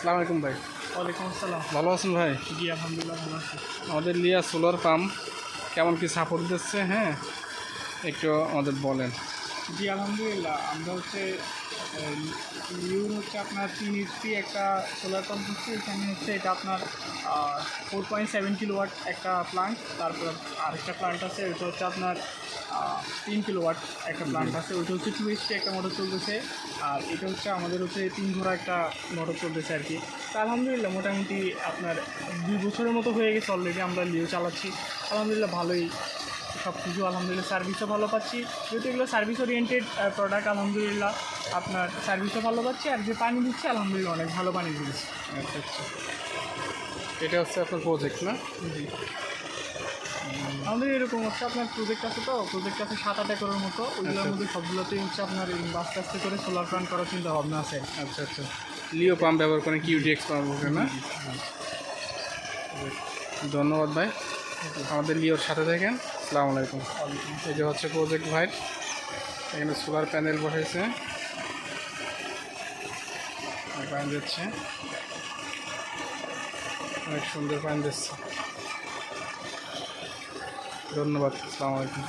আসসালামু আলাইকুম ভাই। ওয়ালাইকুম আসসালাম। ভালো আছেন ভাই? জি আলহামদুলিল্লাহ ভালো আছি। আমাদের লিয়া সোলার পাম্প কেমন কি সাপোর্ট দিচ্ছে, হ্যাঁ একটু আমাদের বলেন। জি আলহামদুলিল্লাহ আমরা লিওর আপনার 3 HP একটা সোলার পাম্প হচ্ছে। এখানে এটা আপনার 4.7 কিলোওয়াট একটা প্লান্ট, তারপর আরেকটা প্লান্ট আছে ওইটা আপনার 3 কিলোওয়াট একটা প্লান্ট আছে, ওইটা 2 HP একটা মোটর চলতেছে। আর এটা আমাদের 3 ঘোড়া একটা মোটর চলতেছে আর কি। তা আলহামদুলিল্লাহ মোটামুটি আপনার 2 বছরের মতো হয়ে গেছে অলরেডি আমরা লিও চালাচ্ছি। আলহামদুলিল্লাহ ভালোই সব কিছু, আলহামদুলিল্লাহ সার্ভিসও ভালো পাচ্ছি, যেহেতু এগুলো সার্ভিস ওরিয়েন্টেড প্রোডাক্ট। আলহামদুলিল্লাহ আপনার সার্ভিসও ভালো পাচ্ছি, আর যে পানি দিচ্ছে আলহামদুলিল্লাহ অনেক ভালো পানি দিচ্ছে। আচ্ছা আচ্ছা, এটা হচ্ছে আপনার প্রজেক্ট না? জি আমাদের এরকম আপনার প্রজেক্ট আছে, তো প্রজেক্ট আছে 7-8 একরের মতো। ওইগুলোর মধ্যে সবগুলোতেই আপনার আস্তে আস্তে করে সোলার প্ল্যান্ট করার চিন্তা ভাবনা আছে। আচ্ছা আচ্ছা, লিও পাম্প ব্যবহার করেন, কিউডিএক্স পাম্প না? ধন্যবাদ ভাই, আমাদের লিওর সাথে থাকেন। আসসালামু আলাইকুম। এই যে হচ্ছে প্রজেক্ট ভাই, এখানে সোলার প্যানেল বসাইছে, পানি দিচ্ছে, অনেক সুন্দর পানি দিচ্ছে। ধন্যবাদ, আসসালামু আলাইকুম।